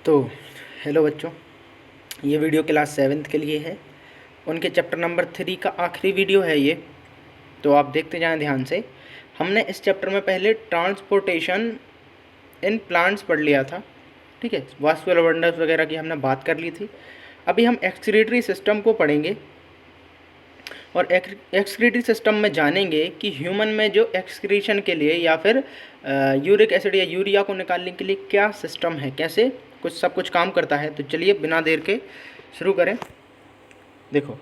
तो हेलो बच्चों, ये वीडियो क्लास 7th के लिए है। उनके चैप्टर नंबर 3 का आखिरी वीडियो है ये, तो आप देखते जाएं ध्यान से। हमने इस चैप्टर में पहले ट्रांसपोर्टेशन इन प्लांट्स पढ़ लिया था, ठीक है। वास्कुलर वंडर्स वगैरह की हमने बात कर ली थी। अभी हम एक्सक्रीटरी सिस्टम को पढ़ेंगे और एक्सक्रीटरी सिस्टम में जानेंगे कि ह्यूमन में जो एक्सक्रीशन के लिए या फिर यूरिक एसिड या यूरिया को निकालने के लिए क्या सिस्टम है, कैसे कुछ सब कुछ काम करता है। तो चलिए बिना देर के शुरू करें। देखो,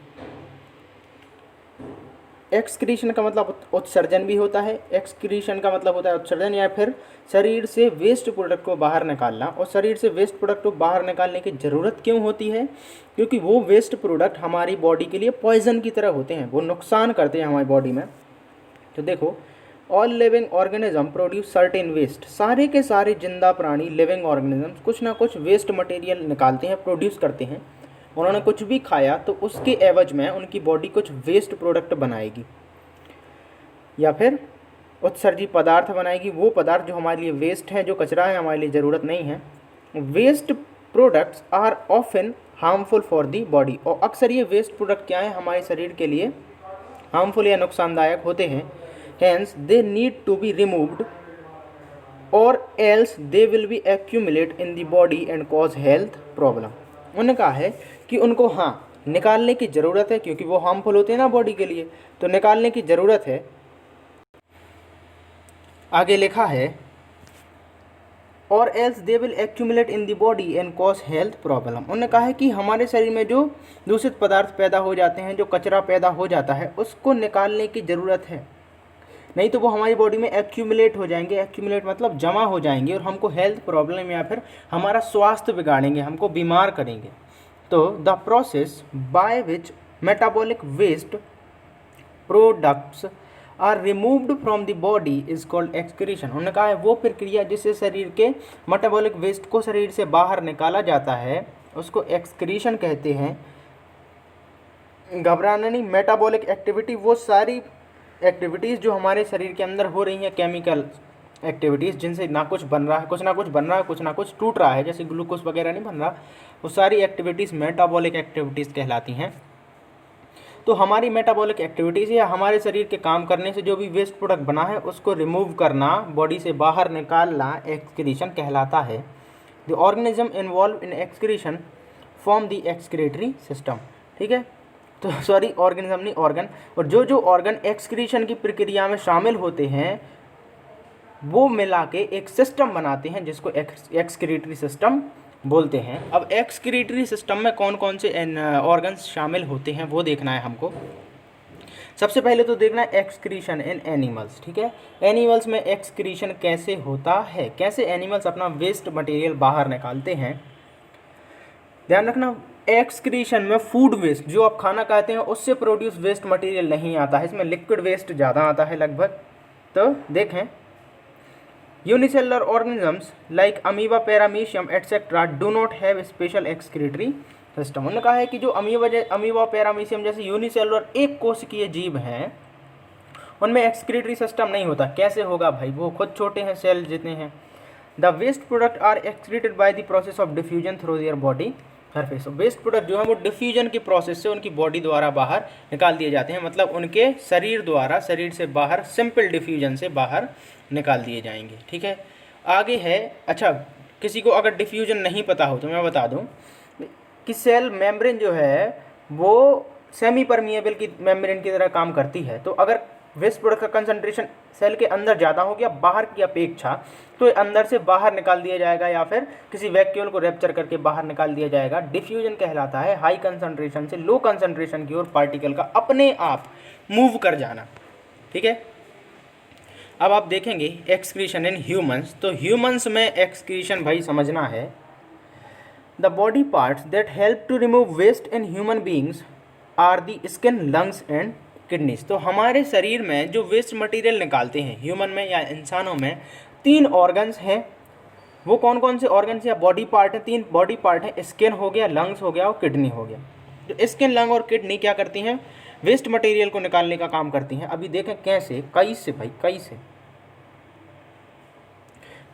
एक्सक्रीशन का मतलब उत्सर्जन भी होता है। एक्सक्रीशन का मतलब होता है उत्सर्जन या फिर शरीर से वेस्ट प्रोडक्ट को बाहर निकालना। और शरीर से वेस्ट प्रोडक्ट को बाहर निकालने की ज़रूरत क्यों होती है? क्योंकि वो वेस्ट प्रोडक्ट हमारी बॉडी के लिए पॉइजन की तरह होते हैं, वो नुकसान करते हैं हमारी बॉडी में। तो देखो, all living organism produce certain waste. सारे के सारे जिंदा प्राणी लिविंग ऑर्गेनिज्म कुछ ना कुछ वेस्ट मटेरियल निकालते हैं, प्रोड्यूस करते हैं। उन्होंने कुछ भी खाया तो उसके एवज में उनकी बॉडी कुछ वेस्ट प्रोडक्ट बनाएगी या फिर उत्सर्जित पदार्थ बनाएगी, वो पदार्थ जो हमारे लिए वेस्ट है, जो कचरा है, हमारे लिए ज़रूरत नहीं है। Waste products are often harmful for the body. और अक्सर ये वेस्ट प्रोडक्ट क्या है, हमारे शरीर के लिए हार्मफुल या नुकसानदायक होते हैं। Hence they need to be removed और else they will be accumulate in the body and cause health problem. उन्होंने कहा है कि उनको निकालने की ज़रूरत है, क्योंकि वो हार्मफुल होते हैं ना बॉडी के लिए, तो निकालने की ज़रूरत है। आगे लिखा है और else they will accumulate in the body and cause health problem. उन्होंने कहा है कि हमारे शरीर में जो दूषित पदार्थ पैदा हो जाते हैं, जो कचरा पैदा हो जाता है, उसको निकालने की ज़रूरत है, नहीं तो वो हमारी बॉडी में एक्यूमुलेट हो जाएंगे। एक्यूमुलेट मतलब जमा हो जाएंगे और हमको हेल्थ प्रॉब्लम या फिर हमारा स्वास्थ्य बिगाड़ेंगे, हमको बीमार करेंगे। तो the process by which metabolic waste products are removed from the body is called excretion. उन्होंने कहा है वो प्रक्रिया जिससे शरीर के मेटाबॉलिक वेस्ट को शरीर से बाहर निकाला जाता है, उसको एक्सक्रीशन कहते हैं। घबराना नहीं, मेटाबॉलिक एक्टिविटी वो सारी एक्टिविटीज़ जो हमारे शरीर के अंदर हो रही हैं, केमिकल एक्टिविटीज़ जिनसे ना कुछ बन रहा है, कुछ ना कुछ बन रहा है, कुछ ना कुछ टूट रहा है, जैसे ग्लूकोज वगैरह नहीं बन रहा, वो सारी एक्टिविटीज़ मेटाबॉलिक एक्टिविटीज़ कहलाती हैं। तो हमारी मेटाबॉलिक एक्टिविटीज़ या हमारे शरीर के काम करने से जो भी वेस्ट प्रोडक्ट बना है उसको रिमूव करना, बॉडी से बाहर निकालना एक्सक्रीशन कहलाता है। The organism involve in excretion form the excretory system, ठीक है। तो सॉरी, ऑर्गेनिज्म नहीं, ऑर्गन। और जो जो ऑर्गन एक्सक्रीशन की प्रक्रिया में शामिल होते हैं वो मिला के एक सिस्टम बनाते हैं जिसको एक्सक्रीटरी सिस्टम बोलते हैं। अब एक्सक्रीटरी सिस्टम में कौन कौन से ऑर्गन्स शामिल होते हैं वो देखना है हमको। सबसे पहले तो देखना है एक्सक्रीशन इन एनिमल्स, ठीक है। एनिमल्स में एक्सक्रीशन कैसे होता है, कैसे एनिमल्स अपना वेस्ट मटेरियल बाहर निकालते हैं। ध्यान रखना, एक्सक्रीशन में फूड वेस्ट जो आप खाना खाते हैं उससे प्रोड्यूस वेस्ट मटेरियल नहीं आता है, इसमें लिक्विड वेस्ट ज़्यादा आता है लगभग। तो देखें, unicellular organisms like amoeba, paramecium etcetera do not have special excretory system. उन्होंने कहा है कि जो अमीबा पैरामीशियम जैसे यूनिसेलुलर एक कोशिकीय जीव हैं उनमें एक्सक्रीटरी सिस्टम नहीं होता। कैसे होगा भाई, वो खुद छोटे हैं, सेल जितने हैं। The waste product are excreted by the process of diffusion through their body surface. Waste product जो है वो डिफ्यूजन की प्रोसेस से उनकी बॉडी द्वारा बाहर निकाल दिए जाते हैं, मतलब उनके शरीर द्वारा, शरीर से बाहर सिंपल डिफ्यूजन से बाहर निकाल दिए जाएंगे, ठीक है। आगे है, अच्छा किसी को अगर डिफ्यूजन नहीं पता हो तो मैं बता दूं कि सेल मेम्ब्रेन जो है वो सेमी परमिएबल की मेम्ब्रेन की तरह काम करती है। तो अगर वेस्ट प्रोडक्ट का कंसंट्रेशन सेल के अंदर ज़्यादा हो गया बाहर की अपेक्षा, तो अंदर से बाहर निकाल दिया जाएगा या फिर किसी वैक्यूल को रैप्चर करके बाहर निकाल दिया जाएगा। डिफ्यूजन कहलाता है हाई कंसंट्रेशन से लो कंसंट्रेशन की ओर पार्टिकल का अपने आप मूव कर जाना, ठीक है। अब आप देखेंगे एक्सक्रीशन इन ह्यूमंस। तो ह्यूमंस में एक्सक्रीशन भाई समझना है, the body parts that help to remove waste in human beings are the skin, lungs and kidneys. तो हमारे शरीर में जो वेस्ट मटेरियल निकालते हैं ह्यूमन में या इंसानों में 3 ऑर्गन्स हैं। वो कौन कौन से ऑर्गन्स या बॉडी पार्ट हैं? 3 बॉडी पार्ट हैं, स्किन हो गया, लंग्स हो गया और किडनी हो गया। तो स्किन, लंग और किडनी क्या करती हैं? वेस्ट मटेरियल को निकालने का काम करती हैं। अभी देखें कैसे, कई से भाई, कई से।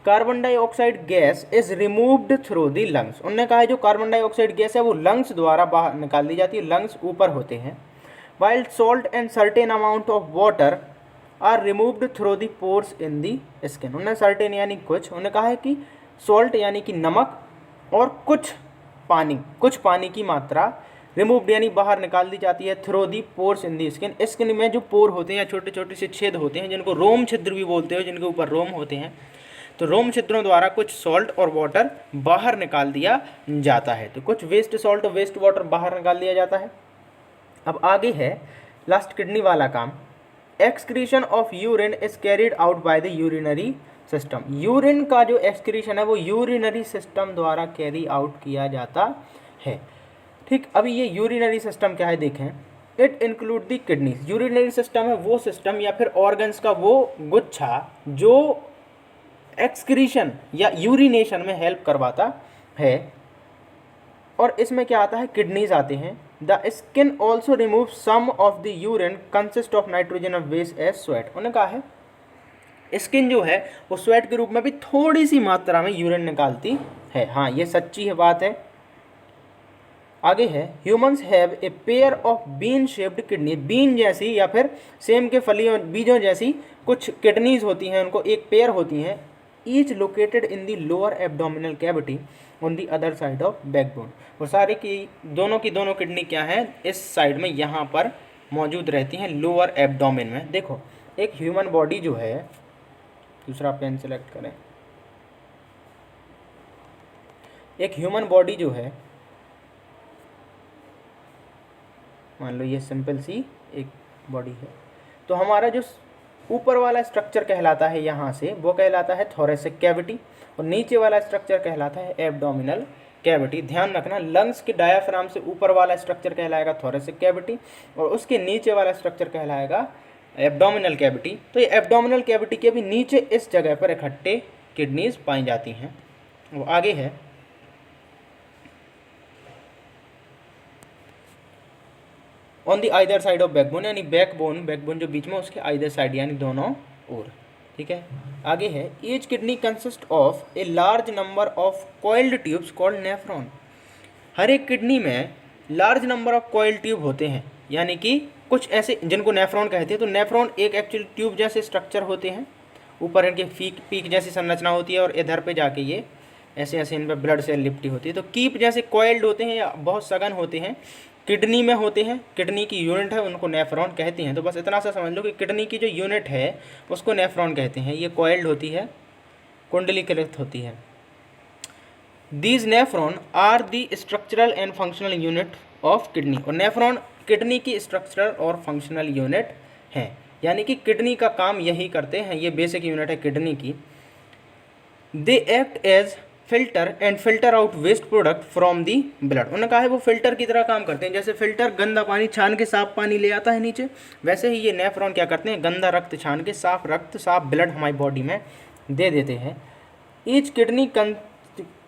Carbon dioxide gas is removed through the lungs. उन्होंने कहा है जो कार्बन डाइऑक्साइड गैस है वो लंग्स द्वारा बाहर निकाल दी जाती है, लंग्स ऊपर होते हैं। While salt and certain amount of water are removed through the pores in the skin. उन्होंने सर्टेन यानी कुछ, उन्होंने कहा है कि सॉल्ट यानी कि नमक और कुछ पानी की मात्रा रिमूव्ड यानी बाहर निकाल दी जाती है through the pores in the skin. Skin में जो पोर होते हैं, छोटे छोटे से छेद होते हैं जिनको रोम छिद्र भी बोलते हैं, जिनके ऊपर रोम होते हैं, तो रोम छिद्रों द्वारा कुछ सॉल्ट और वाटर बाहर निकाल दिया जाता है। तो कुछ वेस्ट सॉल्ट और वेस्ट वाटर बाहर निकाल दिया जाता है। अब आगे है लास्ट किडनी वाला काम। Excretion of urine is carried out by the urinary system. Urine का जो एक्सक्रीशन है वो यूरिनरी सिस्टम द्वारा कैरी आउट किया जाता है। ठीक, अभी ये यूरिनरी सिस्टम क्या है देखें। It include the kidneys. Urinary system है वो सिस्टम या फिर ऑर्गन्स का वो गुच्छा जो एक्सक्रीशन या यूरिनेशन में हेल्प करवाता है, और इसमें क्या आता है, किडनीज आते हैं। The skin also remove some of the urine consist of nitrogen of waste as sweat. उन्होंने कहा है स्किन जो है वो स्वेट के रूप में भी थोड़ी सी मात्रा में यूरिन निकालती है। हाँ, ये सच्ची है बात है। आगे है humans have a pair of bean shaped kidney. Bean जैसी या फिर सेम के फलियों बीजों जैसी कुछ किडनीज होती हैं, उनको एक पेयर होती हैं। Each located in the lower abdominal cavity on the other side of backbone. वो सारी की दोनों किडनी क्या है, इस साइड में यहाँ पर मौजूद रहती हैं, लोअर एब्डोमिन में। देखो एक ह्यूमन बॉडी जो है, दूसरा पेन सेलेक्ट करें। एक ह्यूमन बॉडी जो है, मान लो ये सिंपल सी एक बॉडी है, तो हमारा जो ऊपर वाला स्ट्रक्चर कहलाता है यहाँ से, वो कहलाता है थोरेसिक कैविटी, और नीचे वाला स्ट्रक्चर कहलाता है एब्डोमिनल कैविटी। ध्यान रखना, लंग्स के डायाफ्राम से ऊपर वाला स्ट्रक्चर कहलाएगा थोरेसिक कैविटी और उसके नीचे वाला स्ट्रक्चर कहलाएगा एब्डोमिनल कैविटी। तो ये एब्डोमिनल कैविटी के भी नीचे इस जगह पर इकट्ठे किडनीज पाई जाती हैं। वो आगे है on the either side of backbone, यानी बैकबोन जो बीच में उसके आइदर साइड यानी दोनों ओर। ठीक है, आगे है each kidney consist of a large number of coiled tubes called nephron. हर एक किडनी में large number of coiled tube होते हैं, यानी कि कुछ ऐसे जिनको नेफ्रॉन कहते हैं। तो नेफ्रॉन एक एक्चुअली ट्यूब जैसे स्ट्रक्चर होते हैं, ऊपर इनके पीक जैसी संरचना होती है और इधर पे जाके ये ऐसे ऐसे इन पर ब्लड सेल लिपटी होती है। तो कीप जैसे कॉइल्ड होते हैं या बहुत सघन होते हैं, किडनी में होते हैं। किडनी की यूनिट है उनको नेफ्रॉन कहते हैं। तो बस इतना सा समझ लो कि किडनी की जो यूनिट है उसको नेफ्रॉन कहते हैं। ये कॉइल्ड होती है, कुंडलीकृत होती है। These nephron are the structural and functional unit of kidney. और नेफ्रॉन किडनी की स्ट्रक्चरल और फंक्शनल यूनिट हैं, यानी कि किडनी का काम यही करते हैं। ये बेसिक यूनिट है किडनी की। They act as filter and filter out waste product from the blood. उन्होंने कहा है वो फिल्टर की तरह काम करते हैं। जैसे फिल्टर गंदा पानी छान के साफ पानी ले आता है नीचे, वैसे ही ये नेफ्रॉन क्या करते हैं, गंदा रक्त छान के साफ रक्त, साफ ब्लड हमारी बॉडी में दे देते हैं। Each kidney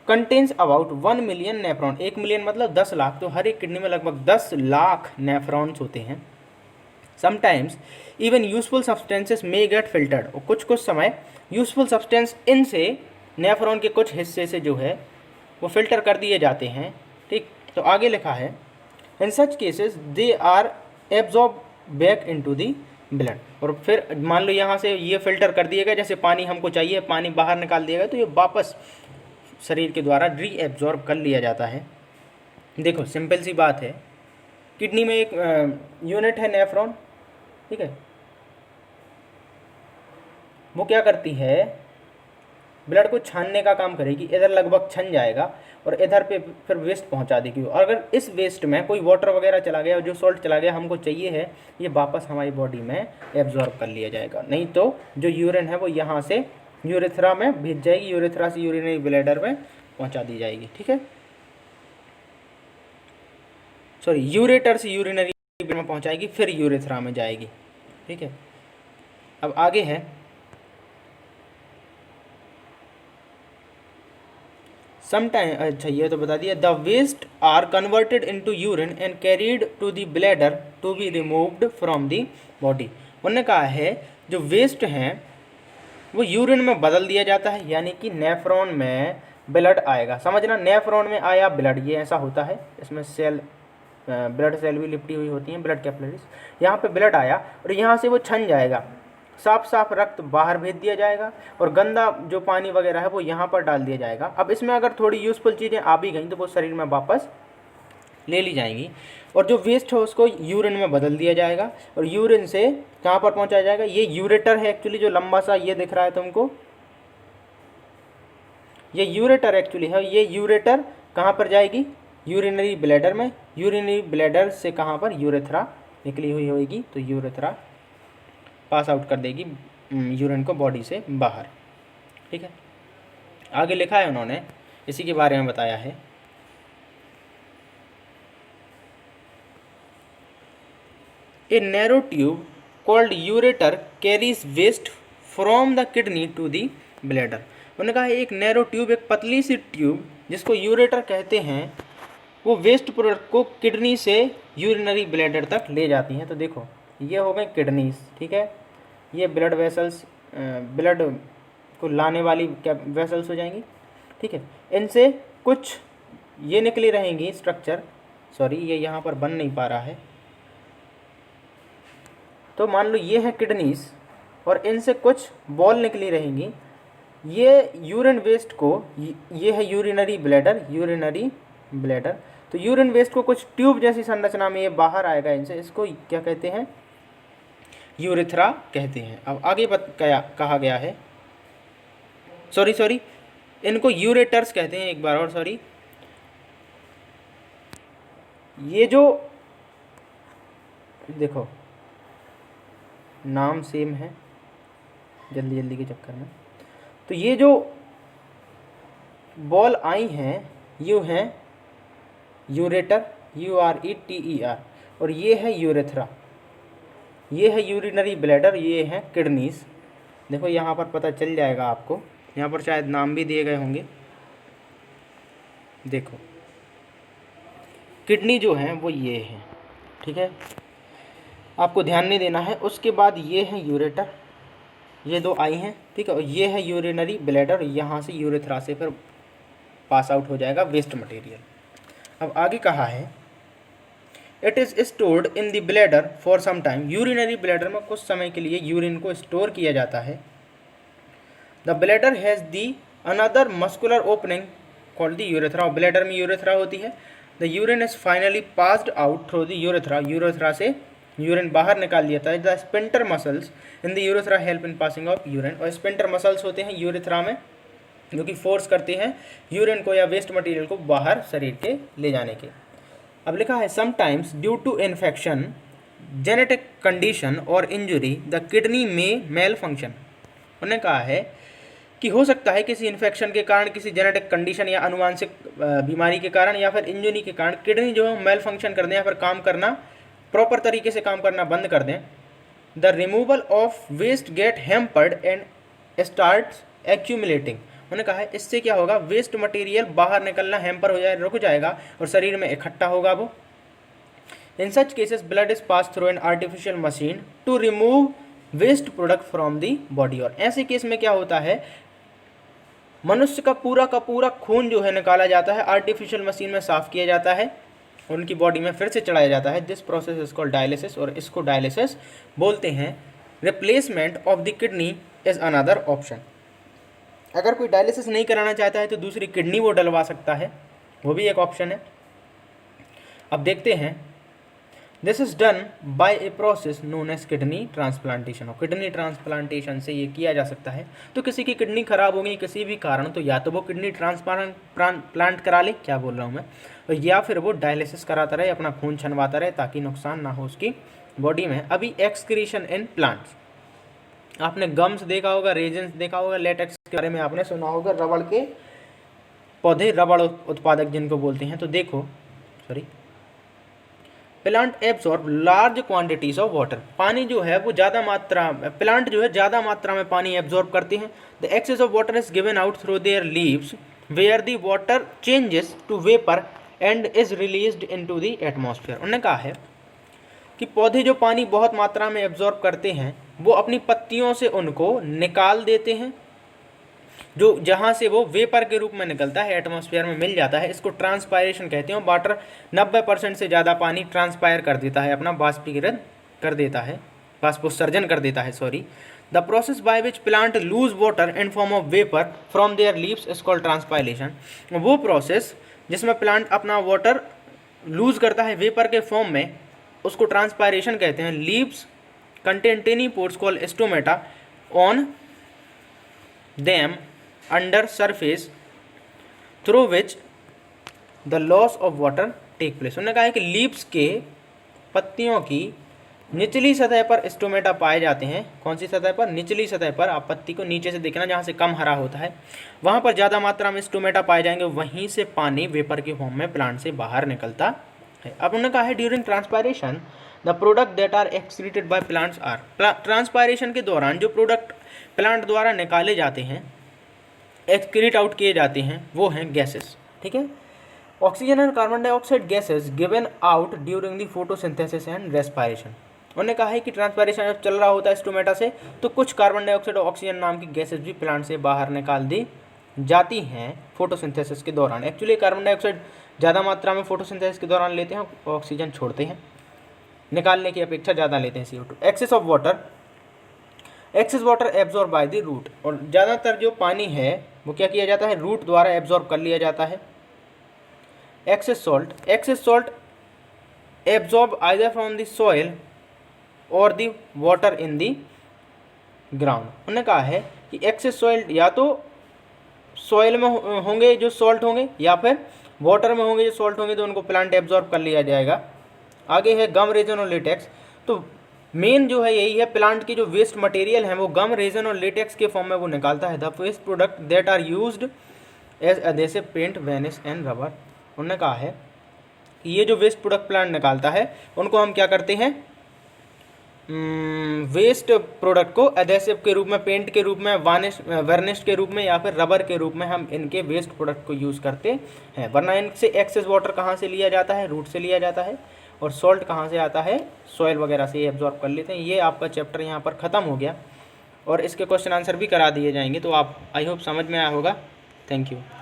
contains about 1 million nephron. 1 million मतलब 10 लाख। तो हर एक किडनी में लगभग 10 लाख नेफ्रॉन्स होते हैं। समटाइम्स इवन यूजफुल सब्सटेंसेस मे गेट फिल्टर्ड। और कुछ समय यूजफुल सब्सटेंस इनसे नेफ्रॉन के कुछ हिस्से से जो है वो फिल्टर कर दिए जाते हैं। ठीक, तो आगे लिखा है in such cases they are absorb back into the blood. और फिर मान लो यहाँ से ये फिल्टर कर दिएगा, जैसे पानी हमको चाहिए, पानी बाहर निकाल दिएगा, तो ये वापस शरीर के द्वारा रीएब्जॉर्ब कर लिया जाता है। देखो सिंपल सी बात है, किडनी में एक यूनिट है नेफ्रॉन, ठीक है, वो क्या करती है, ब्लड को छानने का काम करेगी। इधर लगभग छन जाएगा और इधर पे फिर वेस्ट पहुंचा देगी। और अगर इस वेस्ट में कोई वाटर वगैरह चला गया, जो सॉल्ट चला गया हमको चाहिए है, ये वापस हमारी बॉडी में एब्जॉर्ब कर लिया जाएगा। नहीं तो जो यूरिन है वो यहाँ से यूरेथ्रा में भेज जाएगी, यूरेथ्रा से यूरिनरी ब्लैडर में पहुँचा दी जाएगी। ठीक है, सॉरी, यूरेटर से यूरिनरी में पहुँचाएगी, फिर यूरेथ्रा में जाएगी। ठीक है, अब आगे है समटाइम, अच्छा ये तो बता दिया। The waste are converted into urine and carried to the bladder to be removed from the body. उन्होंने कहा है जो वेस्ट हैं वो यूरिन में बदल दिया जाता है, यानी कि नेफ्रॉन में ब्लड आएगा। समझना, नेफ्रॉन में आया ब्लड, ये ऐसा होता है। इसमें सेल, ब्लड सेल भी लिपटी हुई होती हैं, ब्लड कैपिलरीज। यहाँ पे ब्लड आया और यहाँ से वो छन जाएगा, साफ साफ रक्त बाहर भेज दिया जाएगा और गंदा जो पानी वगैरह है वो यहाँ पर डाल दिया जाएगा। अब इसमें अगर थोड़ी यूज़फुल चीज़ें आ भी गई तो वो शरीर में वापस ले ली जाएंगी और जो वेस्ट है उसको यूरिन में बदल दिया जाएगा और यूरिन से कहाँ पर पहुँचाया जाएगा। ये यूरेटर है एक्चुअली, जो लंबा सा ये दिख रहा है तुमको, ये यूरेटर एक्चुअली है। ये यूरेटर कहाँ पर जाएगी, यूरिनरी ब्लैडर में। यूरिनरी ब्लैडर से कहाँ पर, यूरेथ्रा निकली हुई होगी, तो यूरेथ्रा पास आउट कर देगी यूरिन को बॉडी से बाहर। ठीक है, आगे लिखा है उन्होंने, इसी के बारे में बताया है। A narrow tube called ureter carries waste from the kidney to the bladder. उन्होंने कहा एक नैरो ट्यूब, एक पतली सी ट्यूब जिसको यूरेटर कहते हैं, वो वेस्ट प्रोडक्ट को किडनी से यूरिनरी ब्लैडर तक ले जाती हैं। तो देखो ये हो गए किडनीज, ठीक है, ये ब्लड वेसल्स, ब्लड को लाने वाली क्या वेसल्स हो जाएंगी। ठीक है, इनसे कुछ ये निकली रहेंगी स्ट्रक्चर, सॉरी ये यहाँ पर बन नहीं पा रहा है, तो मान लो ये है किडनीज और इनसे कुछ बॉल निकली रहेंगी। ये यूरिन वेस्ट को, ये है यूरिनरी ब्लैडर, यूरिनरी ब्लैडर, तो यूरिन वेस्ट को कुछ ट्यूब जैसी संरचना में ये बाहर आएगा इनसे, इसको क्या कहते हैं, यूरेथ्रा कहते हैं। अब आगे कहा गया है, सॉरी इनको यूरेटर्स कहते हैं, एक बार और सॉरी। ये जो देखो नाम सेम है जल्दी जल्दी के चक्कर में, तो ये जो बॉल आई हैं ये हैं यूरेटर, URETER, और ये है यूरेथ्रा, ये है यूरिनरी ब्लैडर, ये है किडनीज। देखो यहाँ पर पता चल जाएगा आपको, यहाँ पर शायद नाम भी दिए गए होंगे। देखो किडनी जो है वो ये है, ठीक है, आपको ध्यान नहीं देना है। उसके बाद ये है यूरेटर, ये दो आई हैं, ठीक है, और ये है यूरिनरी ब्लैडर, यहाँ से यूरेथ्रा से फिर पास आउट हो जाएगा वेस्ट मटेरियल। अब आगे कहा है it is stored in the bladder for some time. Urinary bladder में कुछ समय के लिए यूरिन को स्टोर किया जाता है। The bladder has the another muscular opening called the urethra. Bladder में यूरेथ्रा होती है। The urine is finally passed out through the urethra. Urethra से यूरिन बाहर निकाल दिया जाता है। The sphincter muscles in the urethra help in passing of urine. और स्पिंटर मसल्स होते हैं यूरेथ्रा में जो कि फोर्स करते हैं यूरिन को या वेस्ट मटेरियल को बाहर शरीर के ले जाने के। अब लिखा है sometimes due to infection, genetic condition और injury the kidney may malfunction. उन्होंने कहा है कि हो सकता है किसी इन्फेक्शन के कारण, किसी जेनेटिक कंडीशन या अनुवांशिक बीमारी के कारण या फिर इंजुरी के कारण किडनी जो है मेल फंक्शन कर दें या फिर काम करना प्रॉपर तरीके से काम करना बंद कर दें। The removal of waste get hampered and start accumulating. उन्होंने कहा है इससे क्या होगा, वेस्ट मटेरियल बाहर निकलना हैम्पर हो जाए, रुक जाएगा और शरीर में इकट्ठा होगा वो। In such cases blood is pass through an artificial machine to remove waste product from the body. और ऐसे केस में क्या होता है, मनुष्य का पूरा खून जो है निकाला जाता है, आर्टिफिशियल मशीन में साफ किया जाता है, उनकी बॉडी में फिर से चढ़ाया जाता है। This process is called dialysis, और इसको डायलिसिस बोलते हैं। Replacement of the kidney is another option. अगर कोई डायलिसिस नहीं कराना चाहता है तो दूसरी किडनी वो डलवा सकता है, वो भी एक ऑप्शन है। अब देखते हैं, this is done by a process known as kidney transplantation. और किडनी ट्रांसप्लांटेशन से ये किया जा सकता है। तो किसी की किडनी खराब हो गई किसी भी कारण, तो या तो वो किडनी ट्रांसप्लांट करा ले, क्या बोल रहा हूँ मैं, या फिर वो डायलिसिस कराता रहे, अपना खून छनवाता रहे ताकि नुकसान ना हो उसकी बॉडी में। अभी एक्सक्रीशन इन प्लांट्स, आपने गम्स देखा होगा, रेजेंस देखा होगा, लेटेक्स के बारे में आपने सुना होगा, रबड़ के पौधे, रबड़ उत्पादक जिनको बोलते हैं। तो देखो plant absorb large quantities of water. पानी जो है वो ज़्यादा मात्रा, प्लांट जो है ज़्यादा मात्रा में पानी एब्जॉर्ब करते हैं। The excess of water is given out through their leaves where the water changes to vapour and is released into the atmosphere. उन्होंने कहा है कि पौधे जो पानी बहुत मात्रा में एब्जॉर्ब करते हैं वो अपनी पत्तियों से उनको निकाल देते हैं, जो जहाँ से वो वेपर के रूप में निकलता है, एटमॉस्फेयर में मिल जाता है। इसको ट्रांसपायरेशन कहते हैं। वाटर 90% से ज़्यादा पानी ट्रांसपायर कर देता है, अपना बाष्पीकरण कर देता है, बाष्पोत्सर्जन कर देता है, sorry. The process by which plant loose water in form of vapour from there leaves is called transpiration. वो प्रोसेस जिसमें प्लांट अपना वाटर लूज करता है वेपर के फॉर्म में, उसको ट्रांसपायरेशन कहते हैं। Leaves contain tiny pores called stomata on them under surface through which the loss of water take place. उन्होंने कहा है कि लीव्स के पत्तियों की निचली सतह पर स्टोमेटा पाए जाते हैं। कौन सी सतह पर? निचली सतह पर। आप पत्ती को नीचे से देखना, जहाँ से कम हरा होता है वहाँ पर ज़्यादा मात्रा में स्टोमेटा पाए जाएंगे, वहीं से पानी वेपर के फॉर्म में प्लांट से बाहर निकलता है। अब उन्होंने कहा है during transpiration the product that are excreted by plants are. Transpiration के दौरान जो प्रोडक्ट प्लांट द्वारा निकाले जाते हैं, एक्सक्रीट आउट किए जाते हैं, वो हैं गैसेस। ठीक है, oxygen and carbon dioxide gases given out during the photosynthesis and respiration. उन्होंने कहा है कि ट्रांसपायरेशन जब चल रहा होता है स्टोमेटा से, तो कुछ कार्बन डाइऑक्साइड और ऑक्सीजन नाम की गैसेस भी प्लांट से बाहर निकाल दी जाती हैं फोटोसिंथेसिस के दौरान। एक्चुअली कार्बन डाइऑक्साइड ज़्यादा मात्रा में फोटोसिंथेसिस के दौरान लेते हैं, ऑक्सीजन छोड़ते हैं, निकालने की अपेक्षा ज़्यादा लेते हैं CO2। Excess of water, excess water absorb by the root. और ज़्यादातर जो पानी है वो क्या किया जाता है? रूट द्वारा एब्जॉर्ब कर लिया जाता है। Excess salt, excess salt absorb either from the soil or the water in the ground. उन्होंने कहा है कि एक्सेस सॉइल या तो सॉइल में होंगे जो सॉल्ट होंगे, या फिर वाटर में होंगे जो सॉल्ट होंगे, तो उनको प्लांट एब्जॉर्ब कर लिया जाएगा। आगे है गम, रेजन और लेटेक्स। तो मेन जो है यही है, प्लांट की जो वेस्ट मटेरियल है वो गम, रेजन और लेटेक्स के फॉर्म में वो निकालता है। The waste product that are used as adhesive paint, varnish and rubber. उन्होंने कहा है कि ये जो वेस्ट प्रोडक्ट प्लांट निकालता है उनको हम क्या करते हैं? वेस्ट प्रोडक्ट को एडेसिव के रूप में, पेंट के रूप में, वर्निश के रूप में, या फिर रबर के रूप में हम इनके वेस्ट प्रोडक्ट को यूज़ करते हैं। वरना इनसे एक्सेस वाटर कहाँ से लिया जाता है? रूट से लिया जाता है। और सॉल्ट कहाँ से आता है? सॉइल वगैरह से एब्जॉर्ब कर लेते हैं। ये आपका चैप्टर यहाँ पर ख़त्म हो गया और इसके क्वेश्चन आंसर भी करा दिए जाएंगे, तो आप आई होप समझ में आया होगा। Thank you.